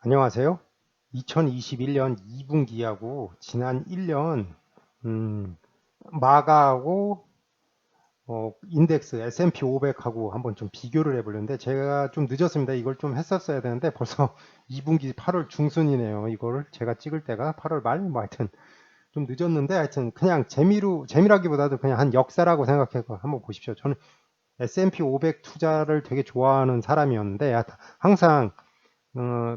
안녕하세요. 2021년 2분기하고 지난 1년 마가하고 인덱스 S&P 500하고 한번 좀 비교를 해보려는데 제가 좀 늦었습니다. 이걸 좀 했었어야 되는데 벌써 2분기 8월 중순이네요. 이거를 제가 찍을 때가 8월 말 뭐 하여튼 좀 늦었는데 하여튼 그냥 재미라기보다도 그냥 한 역사라고 생각해서 한번 보십시오. 저는 S&P 500 투자를 되게 좋아하는 사람이었는데 항상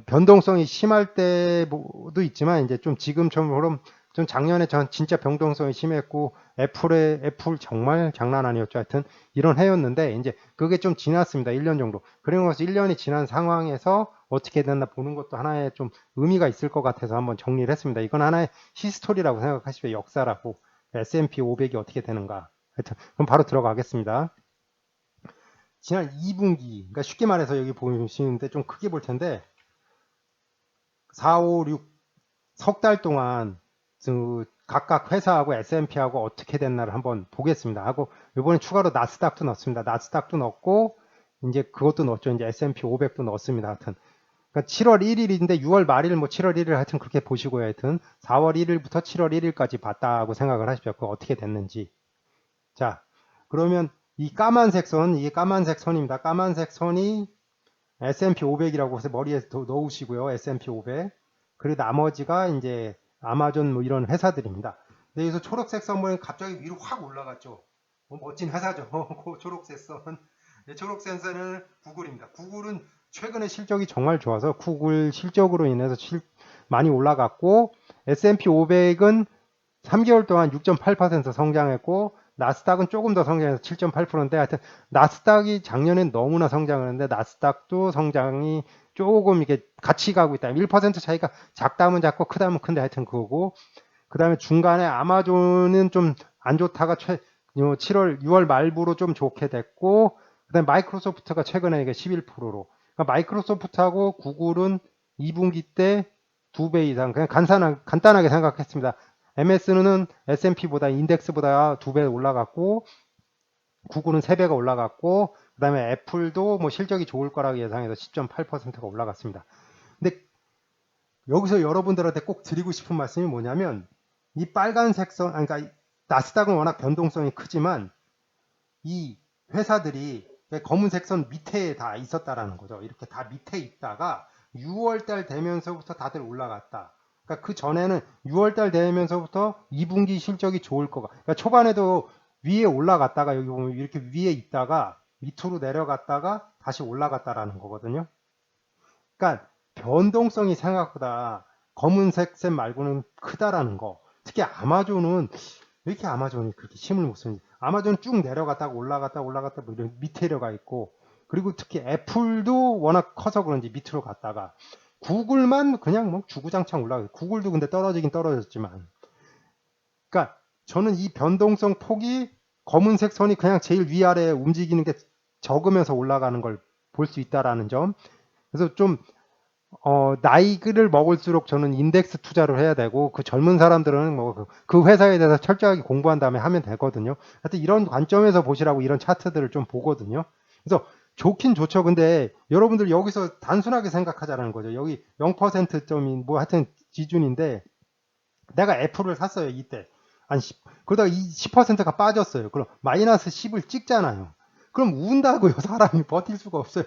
변동성이 심할 때도 있지만 이제 좀 지금처럼 좀 작년에 전 진짜 변동성이 심했고 애플 정말 장난 아니었죠. 하여튼 이런 해였는데 이제 그게 좀 지났습니다. 1년 정도. 그리고 나서 1년이 지난 상황에서 어떻게 됐나 보는 것도 하나의 좀 의미가 있을 것 같아서 한번 정리를 했습니다. 이건 하나의 히스토리라고 생각하시면 역사라고 S&P 500이 어떻게 되는가. 하여튼 그럼 바로 들어가겠습니다. 지난 2분기, 그러니까 쉽게 말해서 여기 보시는데 좀 크게 볼 텐데 4, 5, 6 석 달 동안 그 각각 회사하고 S&P하고 어떻게 됐나를 한번 보겠습니다. 하고 이번에 추가로 나스닥도 넣습니다. 나스닥도 넣고 이제 그것도 넣었죠. 이제 S&P 500도 넣었습니다. 하여튼 그러니까 7월 1일인데 6월 말일 뭐 7월 1일 하여튼 그렇게 보시고요. 하여튼 4월 1일부터 7월 1일까지 봤다고 생각을 하십시오. 그거 어떻게 됐는지. 자, 그러면 이 까만색 선, 이게 까만색 선입니다. 까만색 선이 S&P 500이라고 해서 머리에 넣으시고요. S&P 500. 그리고 나머지가 이제 아마존 뭐 이런 회사들입니다. 근데 여기서 초록색 선은 갑자기 위로 확 올라갔죠. 멋진 회사죠. 그 초록색 선. 네, 초록색 선은 구글입니다. 구글은 최근에 실적이 정말 좋아서 구글 실적으로 인해서 많이 올라갔고 S&P 500은 3개월 동안 6.8% 성장했고 나스닥은 조금 더 성장해서 7.8%인데 하여튼 나스닥이 작년엔 너무나 성장을 했는데 나스닥도 성장이 조금 이렇게 같이 가고 있다. 1% 차이가 작다면 작고 크다면 큰데 하여튼 그거고 그 다음에 중간에 아마존은 좀 안 좋다가 7월, 6월 말부로 좀 좋게 됐고 그 다음에 마이크로소프트가 최근에 이게 11%로 그러니까 마이크로소프트하고 구글은 2분기 때 2배 이상 그냥 간단하게 생각했습니다. MS는 S&P보다 인덱스보다 2배 올라갔고 구글은 3배가 올라갔고 그다음에 애플도 뭐 실적이 좋을 거라고 예상해서 10.8%가 올라갔습니다. 근데 여기서 여러분들한테 꼭 드리고 싶은 말씀이 뭐냐면 이 빨간색 선 그러니까 나스닥은 워낙 변동성이 크지만 이 회사들이 검은색 선 밑에 다 있었다라는 거죠. 이렇게 다 밑에 있다가 6월달 되면서부터 다들 올라갔다. 그러니까 그 전에는 6월달 되면서부터 2분기 실적이 좋을 거가. 그러니까 초반에도 위에 올라갔다가 여기 보면 이렇게 위에 있다가 밑으로 내려갔다가 다시 올라갔다라는 거거든요. 그러니까 변동성이 생각보다 검은색 線말고는 크다라는 거. 특히 아마존은 왜 이렇게 아마존이 그렇게 힘을 못 쓰는지. 아마존 쭉 내려갔다가 올라갔다 뭐 이런 밑에 내려가 있고 그리고 특히 애플도 워낙 커서 그런지 밑으로 갔다가 구글만 그냥 뭐 주구장창 올라가요. 구글도 근데 떨어지긴 떨어졌지만 그러니까 저는 이 변동성 폭이 검은색 선이 그냥 제일 위아래 움직이는 게 적으면서 올라가는 걸 볼 수 있다라는 점. 그래서 좀 나이를 먹을수록 저는 인덱스 투자를 해야 되고 그 젊은 사람들은 뭐 그 회사에 대해서 철저하게 공부한 다음에 하면 되거든요. 하여튼 이런 관점에서 보시라고 이런 차트들을 좀 보거든요. 그래서 좋긴 좋죠. 근데 여러분들 여기서 단순하게 생각하자는 거죠. 여기 0%점인 뭐 하여튼 기준인데 내가 애플을 샀어요. 이때. 한 10, 그러다가 이 10%가 빠졌어요. 그럼 마이너스 10을 찍잖아요. 그럼 운다고요. 사람이 버틸 수가 없어요.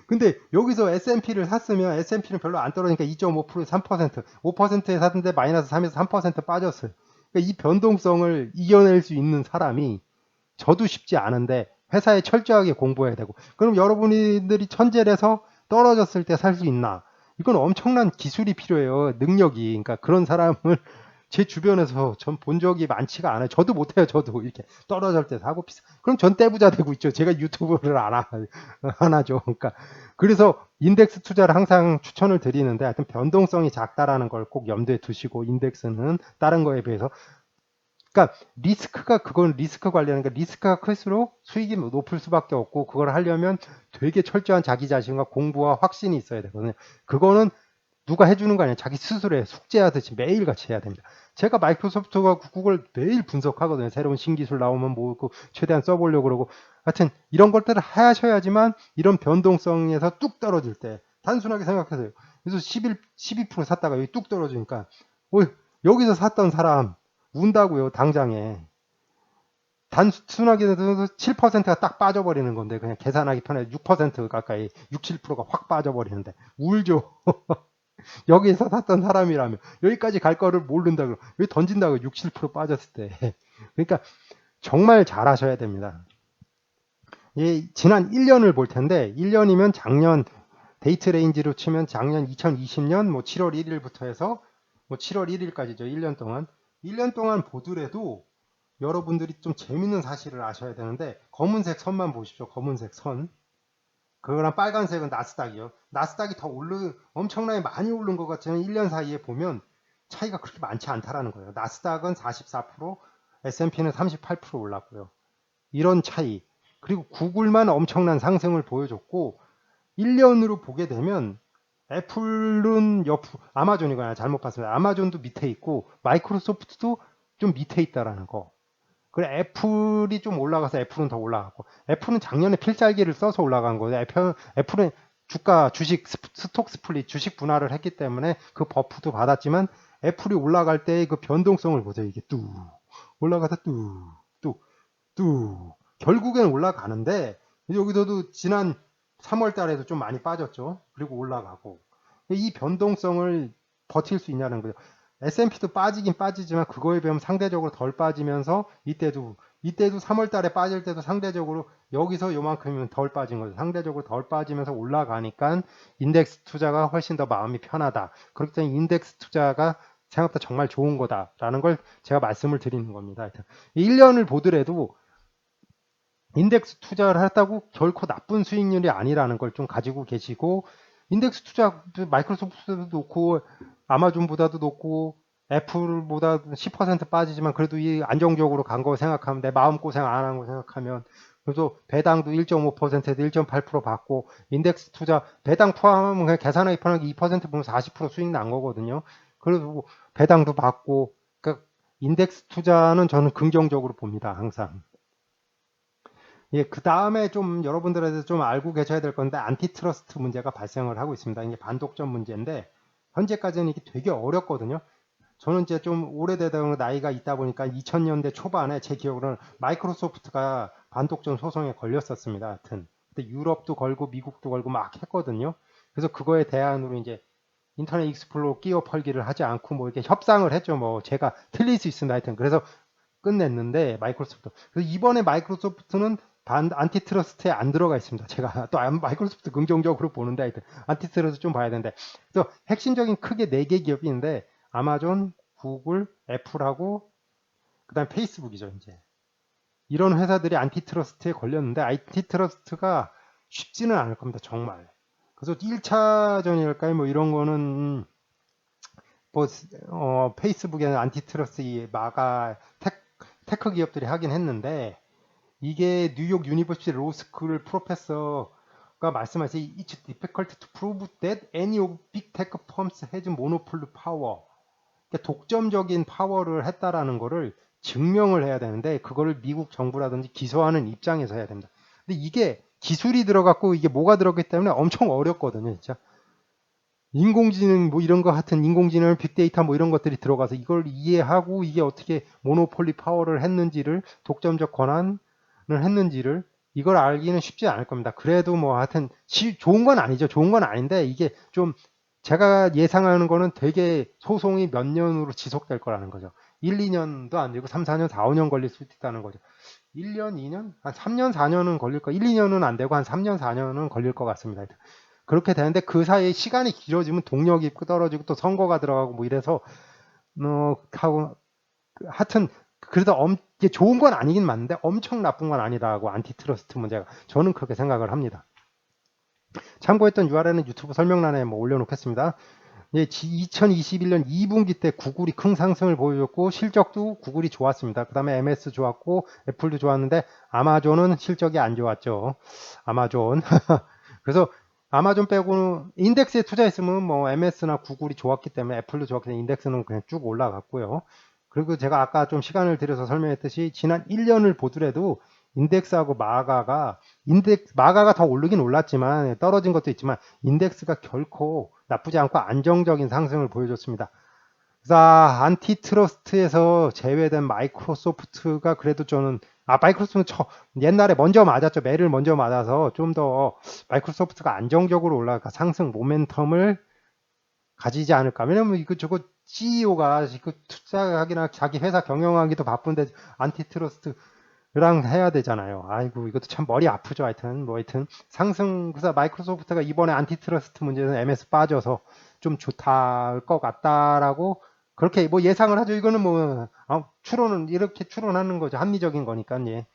근데 여기서 S&P를 샀으면 S&P는 별로 안 떨어지니까 2.5% 3% 5%에 샀는데 마이너스 3에서 3% 빠졌어요. 그러니까 이 변동성을 이겨낼 수 있는 사람이 저도 쉽지 않은데 회사에 철저하게 공부해야 되고 그럼 여러분들이 천재라서 떨어졌을 때 살 수 있나? 이건 엄청난 기술이 필요해요. 능력이. 그러니까 그런 사람을 제 주변에서 전 본 적이 많지가 않아요. 저도 못해요. 저도 이렇게 떨어질 때 사고 비싸. 그럼 전 떼부자 되고 있죠. 제가 유튜브를 안 하죠. 그러니까 그래서 인덱스 투자를 항상 추천을 드리는데 하여튼 변동성이 작다라는 걸 꼭 염두에 두시고 인덱스는 다른 거에 비해서 그러니까 리스크가 그건 리스크 관리하는 게 리스크가 클수록 수익이 높을 수밖에 없고 그걸 하려면 되게 철저한 자기 자신과 공부와 확신이 있어야 되거든요. 그거는 누가 해주는 거 아니에요. 자기 스스로의 숙제하듯이 매일같이 해야 됩니다. 제가 마이크로소프트와 구글 매일 분석하거든요. 새로운 신기술 나오면 뭐 최대한 써보려고 그러고 하여튼 이런 것들을 하셔야지만 이런 변동성에서 뚝 떨어질 때 단순하게 생각하세요. 그래서 12% 샀다가 여기 뚝 떨어지니까 여기서 샀던 사람 운다고요. 당장에. 단순하게도 7%가 딱 빠져버리는 건데 그냥 계산하기 편해. 6% 가까이 6, 7%가 확 빠져버리는데 울죠. 여기서 샀던 사람이라면 여기까지 갈 거를 모른다고 여기 던진다고 6, 7% 빠졌을 때 그러니까 정말 잘하셔야 됩니다. 지난 1년을 볼 텐데 1년이면 작년 데이트 레인지로 치면 작년 2020년 뭐 7월 1일부터 해서 뭐 7월 1일까지죠. 1년 동안 보더라도 여러분들이 좀 재밌는 사실을 아셔야 되는데 검은색 선만 보십시오. 검은색 선. 그거랑 빨간색은 나스닥이요. 나스닥이 더 엄청나게 많이 오른 것 같지만 1년 사이에 보면 차이가 그렇게 많지 않다라는 거예요. 나스닥은 44%, S&P는 38% 올랐고요. 이런 차이. 그리고 구글만 엄청난 상승을 보여줬고 1년으로 보게 되면 애플은 아마존이거나 잘못 봤습니다. 아마존도 밑에 있고 마이크로소프트도 좀 밑에 있다라는 거. 그래 애플이 좀 올라가서 애플은 더 올라갔고 애플은 작년에 필살기를 써서 올라간 거예요. 애플은 주식 스톡 스플릿 주식 분할을 했기 때문에 그 버프도 받았지만 애플이 올라갈 때의 그 변동성을 보세요. 이게 뚝 올라가서 뚝 결국엔 올라가는데 여기서도 지난 3월 달에도 좀 많이 빠졌죠. 그리고 올라가고 이 변동성을 버틸 수 있냐는 거예요. S&P도 빠지긴 빠지지만 그거에 비하면 상대적으로 덜 빠지면서 이때도 3월 달에 빠질 때도 상대적으로 여기서 요만큼이면 덜 빠진 거죠. 상대적으로 덜 빠지면서 올라가니까 인덱스 투자가 훨씬 더 마음이 편하다. 그렇기 때문에 인덱스 투자가 생각보다 정말 좋은 거다라는 걸 제가 말씀을 드리는 겁니다. 하여튼 1년을 보더라도 인덱스 투자를 했다고 결코 나쁜 수익률이 아니라는 걸 좀 가지고 계시고 인덱스 투자 마이크로소프트도 놓고 아마존보다도 높고 애플보다 10% 빠지지만 그래도 이 안정적으로 간 거 생각하면 내 마음고생 안 한 거 생각하면 그래도 배당도 1.5%에서 1.8% 받고 인덱스 투자 배당 포함하면 그냥 계산하기 편하게 2% 보면 40% 수익 난 거거든요. 그래도 배당도 받고 그러니까 인덱스 투자는 저는 긍정적으로 봅니다. 항상. 예, 그 다음에 좀 여러분들한테 좀 알고 계셔야 될 건데 안티트러스트 문제가 발생을 하고 있습니다. 이게 반독점 문제인데 현재까지는 이게 되게 어렵거든요. 저는 이제 좀 오래되다 나이가 있다 보니까 2000년대 초반에 제 기억으로는 마이크로소프트가 반독점 소송에 걸렸었습니다. 하여튼 그때 유럽도 걸고 미국도 걸고 막 했거든요. 그래서 그거에 대안으로 이제 인터넷 익스플로러 끼워 펄기를 하지 않고 뭐 이렇게 협상을 했죠. 뭐 제가 틀릴 수 있습니다. 하여튼 그래서 끝냈는데 마이크로소프트. 그래서 이번에 마이크로소프트는 안티트러스트에 안 들어가 있습니다. 제가 또 마이크로소프트 긍정적으로 보는데 하여튼 안티트러스트 좀 봐야 되는데 그래서 핵심적인 크게 4개 기업이 있는데 아마존, 구글, 애플하고 그다음 페이스북이죠. 이제 이런 회사들이 안티트러스트에 걸렸는데 안티트러스트가 쉽지는 않을 겁니다. 정말. 그래서 1차전일까요? 뭐 이런 거는 뭐 페이스북에는 안티트러스트 마가 테크 기업들이 하긴 했는데 이게 뉴욕 유니버시티 로스쿨 프로페서가 말씀하신 It's difficult to prove that any of big tech firms has monopoly power. 그러니까 독점적인 파워를 했다라는 거를 증명을 해야 되는데 그거를 미국 정부라든지 기소하는 입장에서 해야 됩니다. 근데 이게 기술이 들어갔고 이게 뭐가 들어갔기 때문에 엄청 어렵거든요. 진짜. 인공지능 뭐 이런 거 같은 인공지능 빅데이터 뭐 이런 것들이 들어가서 이걸 이해하고 이게 어떻게 모노폴리 파워를 했는지를 독점적 권한을 했는지를 이걸 알기는 쉽지 않을 겁니다. 그래도 뭐 하여튼 좋은 건 아니죠. 좋은 건 아닌데 이게 좀 제가 예상하는 거는 되게 소송이 몇 년으로 지속될 거라는 거죠. 1, 2년도 안 되고 3, 4년, 4, 5년 걸릴 수 있다는 거죠. 1년, 2년? 한 3년, 4년은 걸릴 거. 1, 2년은 안 되고 한 3년, 4년은 걸릴 것 같습니다. 그렇게 되는데 그 사이에 시간이 길어지면 동력이 떨어지고 또 선거가 들어가고 뭐 이래서 하고 하여튼 그래도 이게 좋은 건 아니긴 맞는데 엄청 나쁜 건 아니다고 안티트러스트 문제가 저는 그렇게 생각을 합니다. 참고했던 URL은 유튜브 설명란에 뭐 올려놓겠습니다. 2021년 2분기 때 구글이 큰 상승을 보여줬고 실적도 구글이 좋았습니다. 그 다음에 MS 좋았고 애플도 좋았는데 아마존은 실적이 안 좋았죠. 아마존. 그래서 아마존 빼고는 인덱스에 투자했으면 뭐 MS나 구글이 좋았기 때문에 애플도 좋았기 때문에 인덱스는 그냥 쭉 올라갔고요. 그리고 제가 아까 좀 시간을 들여서 설명했듯이 지난 1년을 보더라도 인덱스하고 마가가 더 오르긴 올랐지만 떨어진 것도 있지만 인덱스가 결코 나쁘지 않고 안정적인 상승을 보여줬습니다. 그래서 안티트러스트에서 제외된 마이크로소프트가 그래도 저는 마이크로소프트는 옛날에 먼저 맞았죠. 매를 먼저 맞아서 좀 더 마이크로소프트가 안정적으로 올라가 상승 모멘텀을 가지지 않을까. 왜냐면 이거 저거 CEO가 그 투자하기나 자기 회사 경영하기도 바쁜데 안티트러스트랑 해야 되잖아요. 아이고 이것도 참 머리 아프죠. 하여튼 상승 그래서 마이크로소프트가 이번에 안티트러스트 문제는 MS 빠져서 좀 좋다 것 같다라고 그렇게 뭐 예상을 하죠. 이거는 뭐 추론은 이렇게 추론하는 거죠. 합리적인 거니까 예.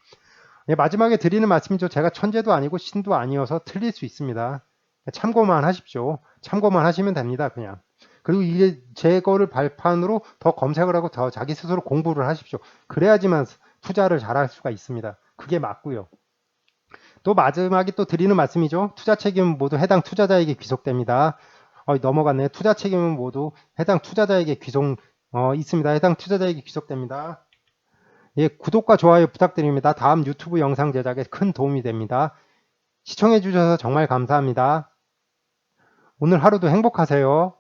예, 마지막에 드리는 말씀이죠. 제가 천재도 아니고 신도 아니어서 틀릴 수 있습니다. 참고만 하십시오. 참고만 하시면 됩니다. 그냥. 그리고 이게 제 거를 발판으로 더 검색을 하고 더 자기 스스로 공부를 하십시오. 그래야지만 투자를 잘할 수가 있습니다. 그게 맞고요. 또 마지막에 또 드리는 말씀이죠. 투자 책임은 모두 해당 투자자에게 귀속됩니다. 넘어갔네. 투자 책임은 모두 해당 투자자에게 있습니다. 해당 투자자에게 귀속됩니다. 예, 구독과 좋아요 부탁드립니다. 다음 유튜브 영상 제작에 큰 도움이 됩니다. 시청해 주셔서 정말 감사합니다. 오늘 하루도 행복하세요.